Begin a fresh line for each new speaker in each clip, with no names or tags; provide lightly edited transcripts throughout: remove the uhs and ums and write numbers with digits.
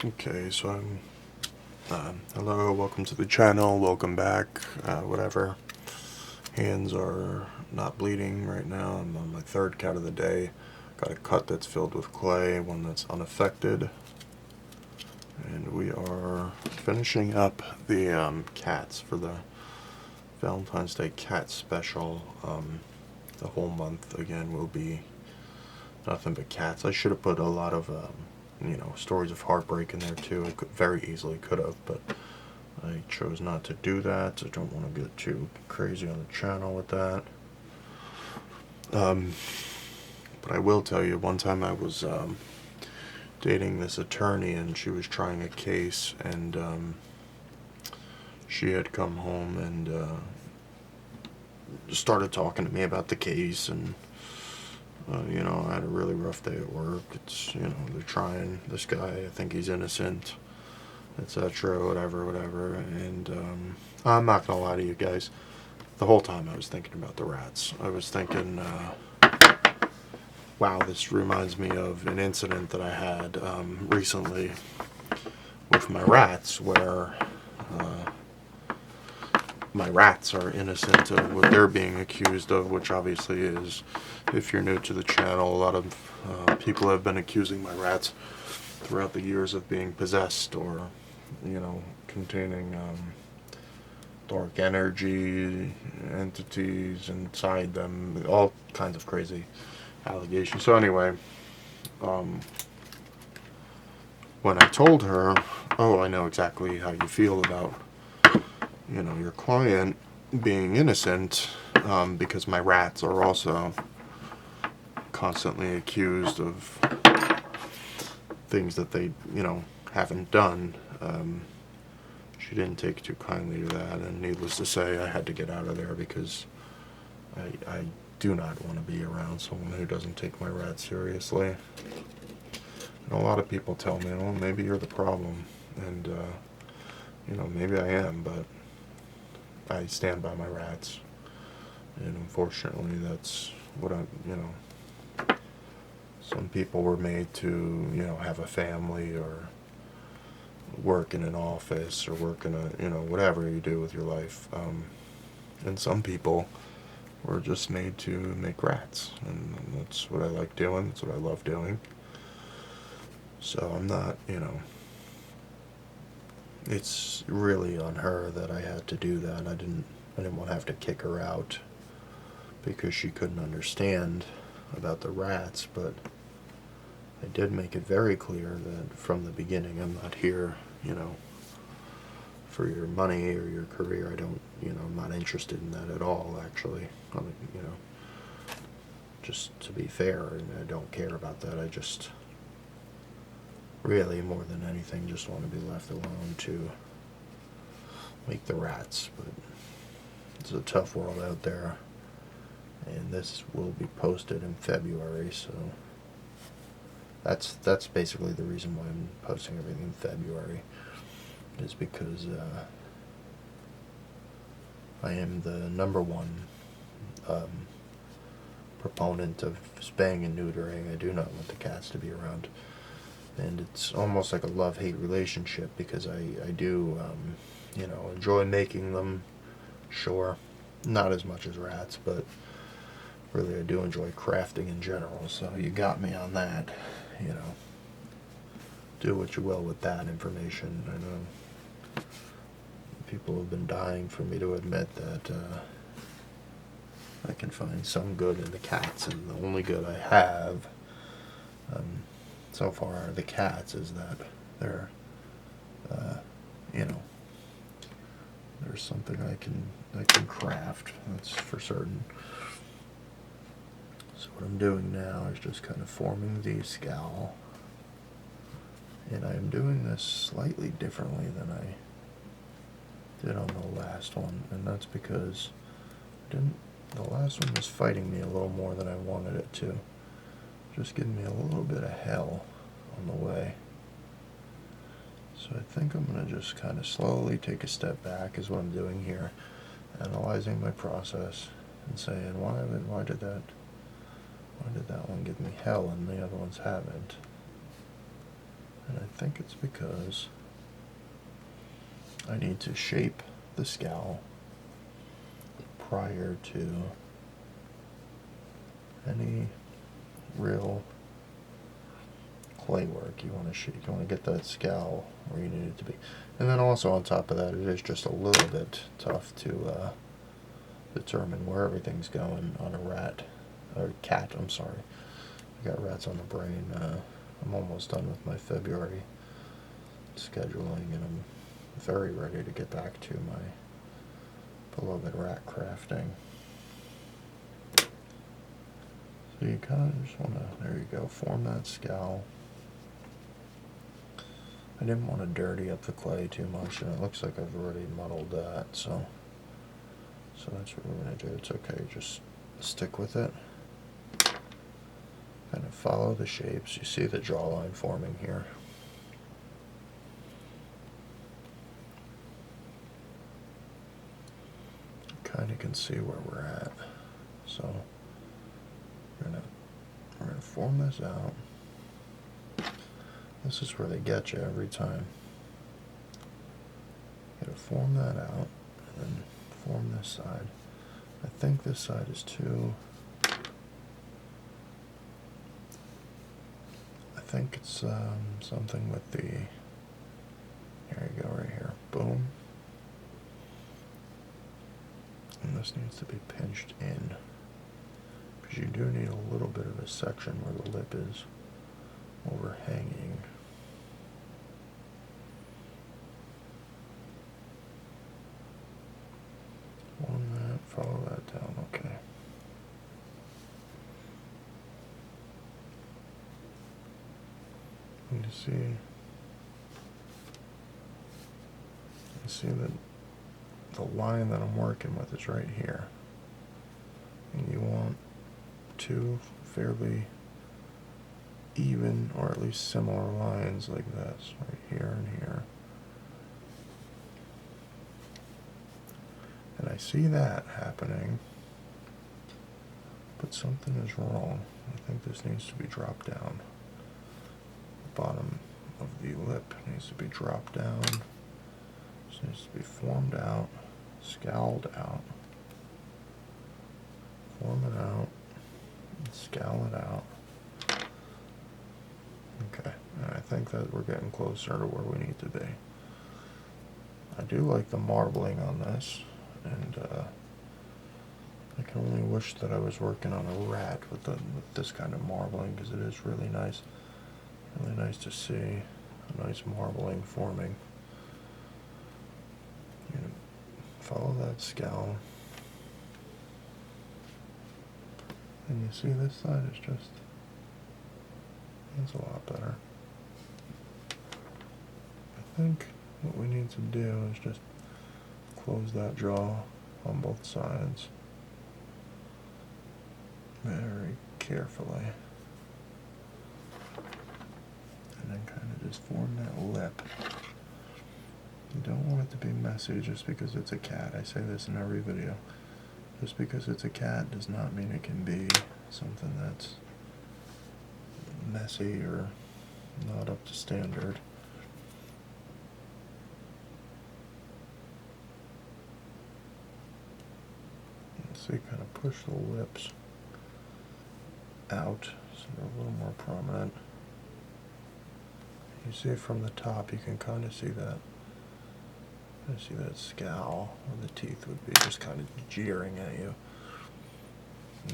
Okay, so hello, welcome to the channel, welcome back, whatever. Hands are not bleeding right now. I'm on my third cut of the day. Got a cut that's filled with clay, one that's unaffected. And we are finishing up the cats for the Valentine's Day cat special. The whole month, again, will be nothing but cats. I should have put a lot of stories of heartbreak in there too. I very easily could have, but I chose not to do that. I don't want to get too crazy on the channel with that. But I will tell you, one time I was dating this attorney, and she was trying a case, and she had come home and started talking to me about the case, and I had a really rough day at work. It's, they're trying this guy. I think he's innocent, etc., whatever. And I'm not gonna lie to you guys. The whole time I was thinking about the rats. I was thinking, wow, this reminds me of an incident that I had recently with my rats, where my rats are innocent of what they're being accused of, which obviously is, if you're new to the channel, a lot of people have been accusing my rats throughout the years of being possessed or, containing dark energy entities inside them, all kinds of crazy allegations. So anyway, when I told her, oh, I know exactly how you feel about your client being innocent, because my rats are also constantly accused of things that they, haven't done. She didn't take too kindly to that, and needless to say, I had to get out of there because I do not want to be around someone who doesn't take my rats seriously. And a lot of people tell me, well, maybe you're the problem, and maybe I am, but I stand by my rats, and unfortunately that's what some people were made to, have a family or work in an office or work in a, whatever you do with your life, and some people were just made to make rats, and that's what I like doing, that's what I love doing. So I'm not, it's really on her that I had to do that. I didn't want to have to kick her out because she couldn't understand about the rats, but I did make it very clear that from the beginning, I'm not here, for your money or your career. I don't, I'm not interested in that at all, actually. I mean, just to be fair, and I don't care about that. I just really, more than anything, just want to be left alone to make the rats. But it's a tough world out there, and this will be posted in February, so that's basically the reason why I'm posting everything in February, is because I am the number one proponent of spaying and neutering. I do not want the cats to be around, and it's almost like a love-hate relationship, because I do enjoy making them, sure, not as much as rats, but really I do enjoy crafting in general, so you got me on that. Do what you will with that information. I know people have been dying for me to admit that I can find some good in the cats, and the only good I have so far are the cats, is that they're there's something I can craft, that's for certain. So what I'm doing now is just kind of forming the scowl, and I am doing this slightly differently than I did on the last one, and that's because the last one was fighting me a little more than I wanted it to, just giving me a little bit of hell on the way. So I think I'm going to just kind of slowly take a step back, is what I'm doing here, analyzing my process and saying, why did that one give me hell and the other ones haven't? And I think it's because I need to shape the scowl prior to any real clay work. You want to get that scowl where you need it to be. And then also on top of that, it is just a little bit tough to determine where everything's going on a rat, or cat, I'm sorry. I got rats on the brain. I'm almost done with my February scheduling, and I'm very ready to get back to my beloved rat crafting. So you kind of just want to, there you go, form that scowl. I didn't want to dirty up the clay too much, and it looks like I've already muddled that, so that's what we're going to do. It's okay, just stick with it. Kind of follow the shapes. You see the jawline forming here. Kind of can see where we're at. So we're gonna form this out. This is where they get you every time. You gotta form that out, and then form this side. I think this side is too. I think it's something with the. There you go, right here. Boom. And this needs to be pinched in, because you do need a little bit of a section where the lip is overhanging. Form that, follow that down, okay. And you see that the line that I'm working with is right here, and you want two fairly even, or at least similar lines like this, right here and here. And I see that happening, but something is wrong. I think this needs to be dropped down. The bottom of the lip needs to be dropped down. This needs to be formed out, scowled out, form it out, and scowl it out. Okay, and I think that we're getting closer to where we need to be. I do like the marbling on this, and I can only wish that I was working on a rat with this kind of marbling, because it is really nice to see a nice marbling forming. You know, follow that scowl, and you see this side is just, that's a lot better. I think what we need to do is just close that jaw on both sides very carefully, and then kind of just form that lip. You don't want it to be messy just because it's a cat. I say this in every video. Just because it's a cat does not mean it can be something that's messy or not up to standard. So you kind of push the lips out so they're a little more prominent. You see it from the top, you can kind of see that. I see that scowl, where the teeth would be just kind of jeering at you.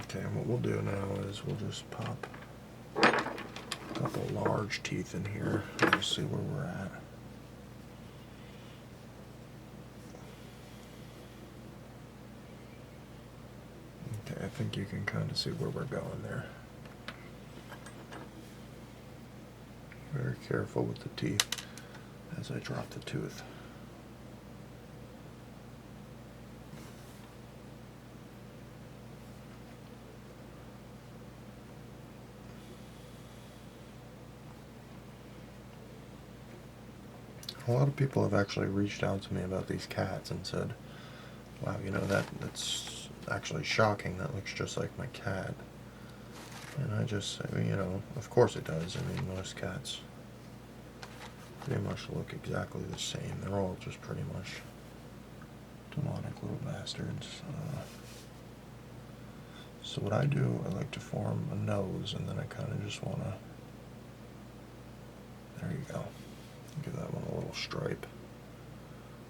Okay, and what we'll do now is we'll just pop a couple large teeth in here and we'll see where we're at. Okay, I think you can kind of see where we're going there. Very careful with the teeth as I drop the tooth. A lot of people have actually reached out to me about these cats and said, wow, you know, that's actually shocking. That looks just like my cat. And I just say, you know, of course it does. I mean, most cats pretty much look exactly the same. They're all just pretty much demonic little bastards. So what I do, I like to form a nose, and then I kind of just want to, there you go, give that one a little stripe.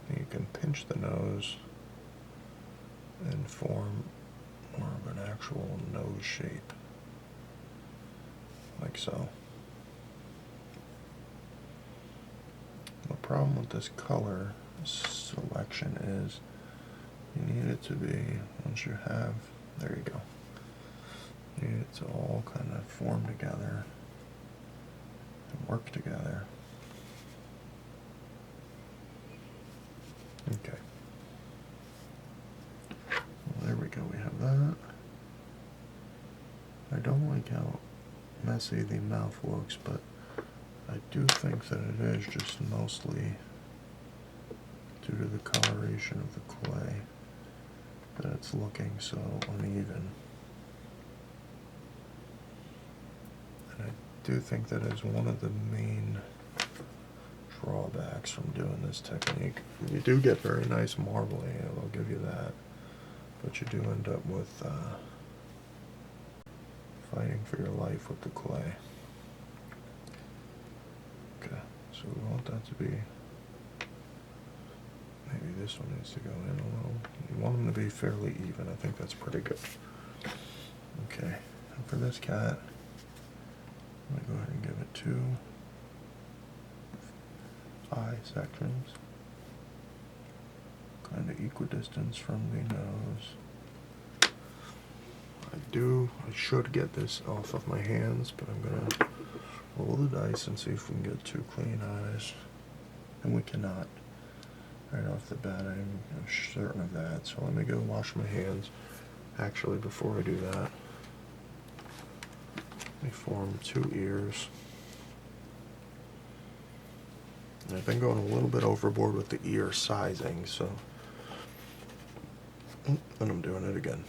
And you can pinch the nose and form more of an actual nose shape, like so. The problem with this color selection is you need it to be, once you have, there you go, you need it to all kind of form together and work together. Okay. Well, there we go, we have that. I don't like how messy the mouth looks, but I do think that it is just mostly due to the coloration of the clay that it's looking so uneven. And I do think that is one of the main drawbacks from doing this technique. You do get very nice marbling, I'll give you that, but you do end up with fighting for your life with the clay. Okay, so we want that to be, maybe this one needs to go in a little. You want them to be fairly even. I think that's pretty good. Okay, and for this cat, I'm going to go ahead and give it 2 eye sections, kind of equidistant from the nose. I should get this off of my hands, but I'm going to roll the dice and see if we can get 2 clean eyes. And we cannot. Right off the bat, I'm certain of that. So let me go wash my hands. Actually, before I do that, let me form 2 ears. And I've been going a little bit overboard with the ear sizing, so, and I'm doing it again.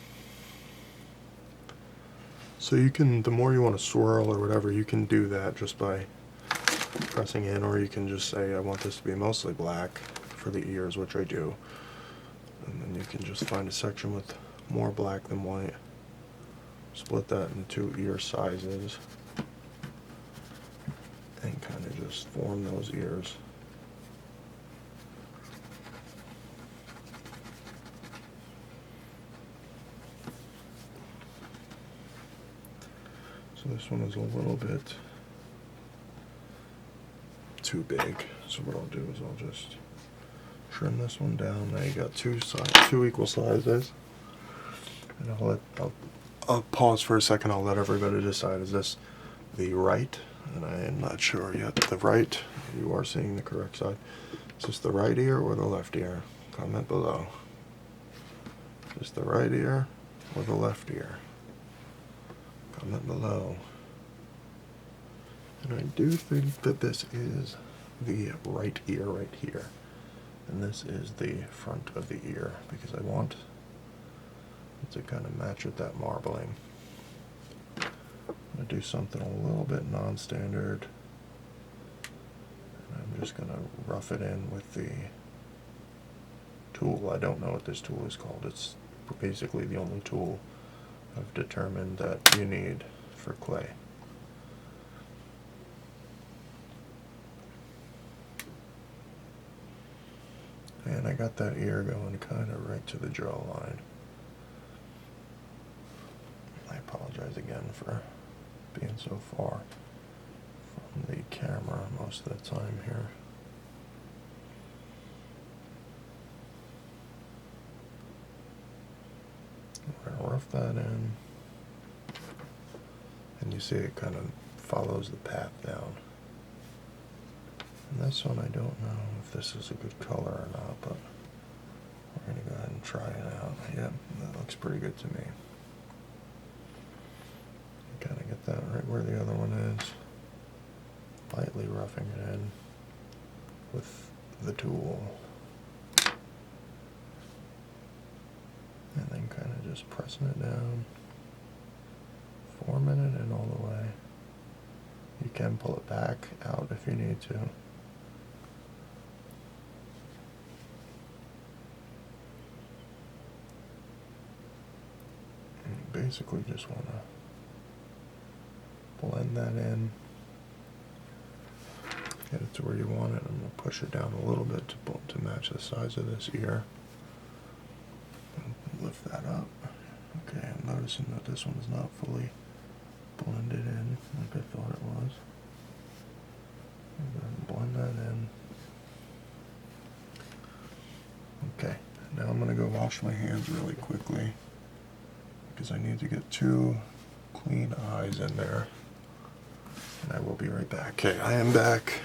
So you can, the more you want to swirl or whatever, you can do that just by pressing in, or you can just say, I want this to be mostly black for the ears, which I do. And then you can just find a section with more black than white. Split that into 2 ear sizes. And kind of just form those ears. So this one is a little bit too big. So what I'll do is I'll just trim this one down. Now you got 2 equal sizes. And I'll pause for a second. I'll let everybody decide. Is this the right? And I am not sure yet. The right. You are seeing the correct side. Is this the right ear or the left ear? Comment below. Is this the right ear or the left ear? Comment below. And I do think that this is the right ear right here. And this is the front of the ear, because I want it to kind of match with that marbling. I'm going to do something a little bit non-standard. And I'm just going to rough it in with the tool. I don't know what this tool is called. It's basically the only tool I've determined that you need for clay. And I got that ear going kind of right to the jawline. I apologize again for being so far from the camera most of the time here. We're going to rough that in. And you see it kind of follows the path down. And this one, I don't know if this is a good color or not, but we're going to go ahead and try it out. Yep, that looks pretty good to me. Kind of get that right where the other one is. Lightly roughing it in with the tool. And then kind of just pressing it down, forming it in all the way. You can pull it back out if you need to. basically just want to blend that in, get it to where you want it. I'm going to push it down a little bit to match the size of this ear. Lift that up. Okay, I'm noticing that this one is not fully blended in like I thought it was. I'm going to blend that in. Okay, now I'm going to go wash my hands really quickly because I need to get 2 clean eyes in there. And I will be right back. Okay, I am back.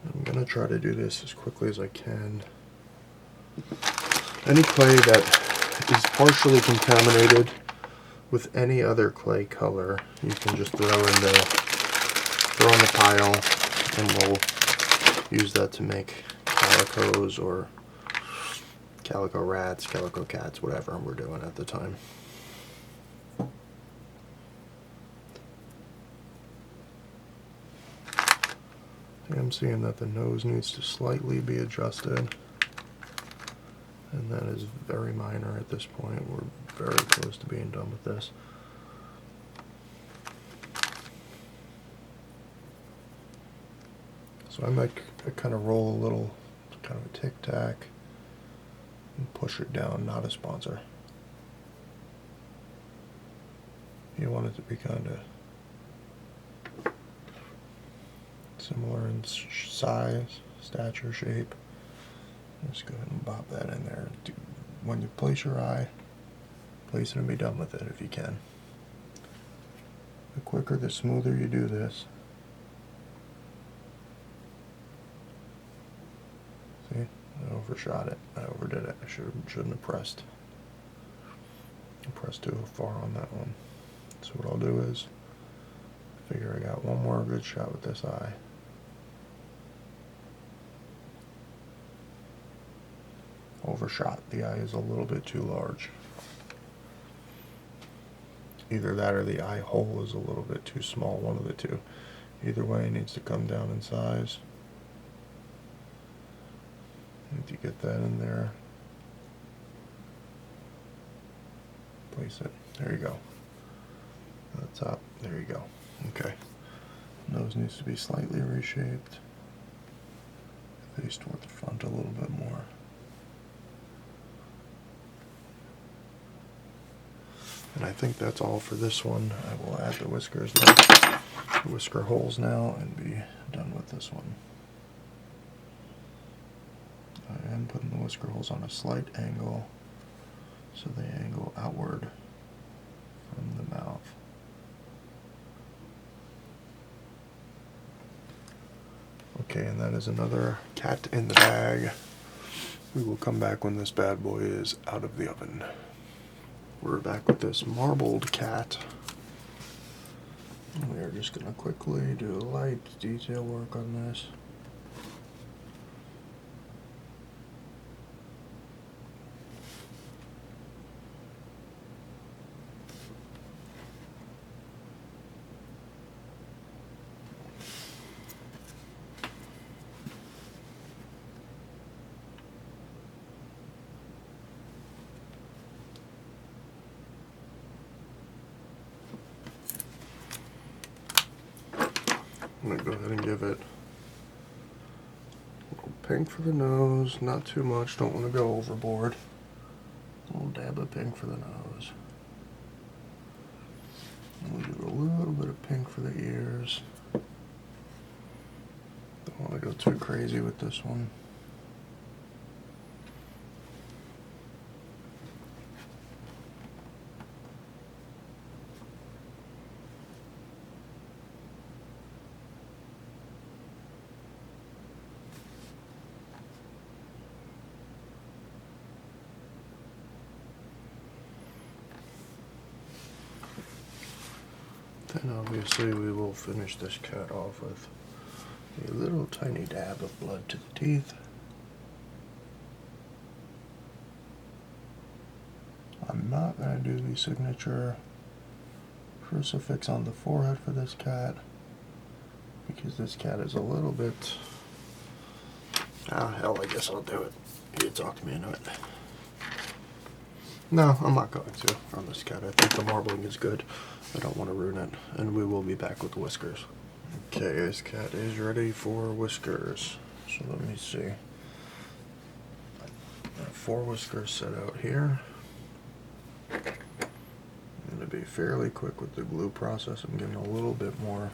I'm going to try to do this as quickly as I can. Any clay that is partially contaminated with any other clay color, you can just throw in the pile, and we'll use that to make calicos or calico rats, calico cats, whatever we're doing at the time. I'm seeing that the nose needs to slightly be adjusted, and that is very minor at this point. We're very close to being done with this. So I might kind of roll a little, kind of a tic-tac, and push it down, not a sponsor. You want it to be kind of similar in size, stature, shape. Just go ahead and bop that in there. When you place your eye, place it and be done with it if you can. The quicker, the smoother you do this. See, I overshot it. I overdid it. I shouldn't have pressed. I pressed too far on that one. So what I'll do is, figure I got one more good shot with this eye. Overshot. The eye is a little bit too large. Either that or the eye hole is a little bit too small, one of the two. Either way, it needs to come down in size. Need to get that in there. Place it. There you go. At the top. There you go. Okay. Nose needs to be slightly reshaped. Face toward the front a little bit more. And I think that's all for this one. I will add the whiskers now, the whisker holes now, and be done with this one. I am putting the whisker holes on a slight angle, so they angle outward from the mouth. Okay, and that is another cat in the bag. We will come back when this bad boy is out of the oven. We're back with this marbled cat. We are just going to quickly do light detail work on this. I'm going to go ahead and give it a little pink for the nose, not too much, don't want to go overboard. A little dab of pink for the nose. And we'll do a little bit of pink for the ears. Don't want to go too crazy with this one. Then obviously we will finish this cat off with a little tiny dab of blood to the teeth. I'm not going to do the signature crucifix on the forehead for this cat because this cat is a little bit... hell, I guess I'll do it. You talk me into it. No, I'm not going to on this cat. I think the marbling is good. I don't want to ruin it. And we will be back with whiskers. Okay, this cat is ready for whiskers. So let me see. I have 4 whiskers set out here. I'm going to be fairly quick with the glue process. I'm getting a little bit more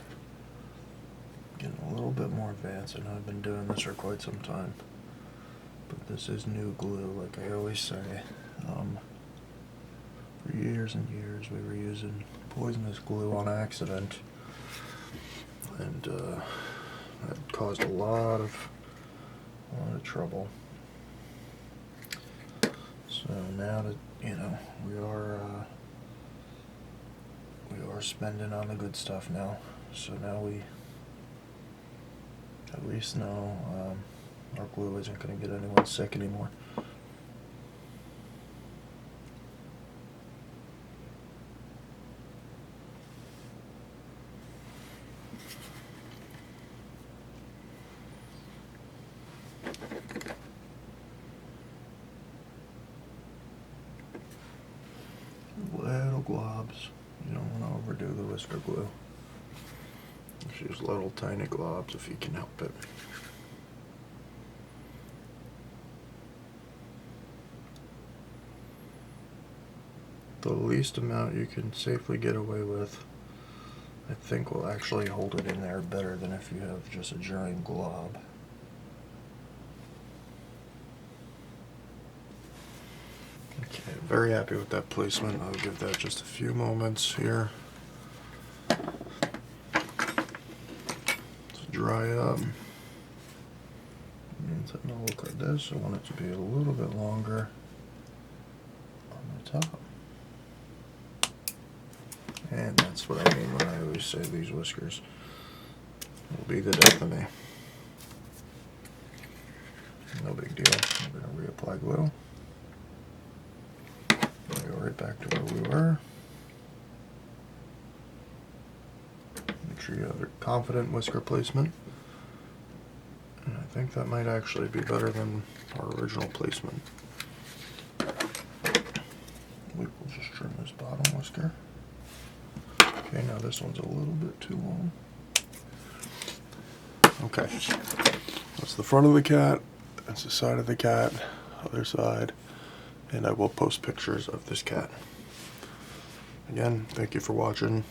advanced. I know I've been doing this for quite some time. But this is new glue, like I always say. For years and years we were using poisonous glue on accident, and that caused a lot of trouble. So now that we are spending on the good stuff now. So now we at least know our glue isn't going to get anyone sick anymore. Little globs. You don't want to overdo the whisker glue. Just use little tiny globs if you can help it. The least amount you can safely get away with, I think, will actually hold it in there better than if you have just a giant glob. Okay, very happy with that placement. I'll give that just a few moments here to dry up. And it's going to look like this. I want it to be a little bit longer on the top. And that's what I mean when I always say these whiskers will be the death of me. No big deal. I'm going to reapply glue. Go right back to where we were. Make sure you have a confident whisker placement. And I think that might actually be better than our original placement. We will just trim this bottom whisker. Okay, now this one's a little bit too long. Okay, that's the front of the cat, that's the side of the cat, other side, and I will post pictures of this cat. Again, thank you for watching.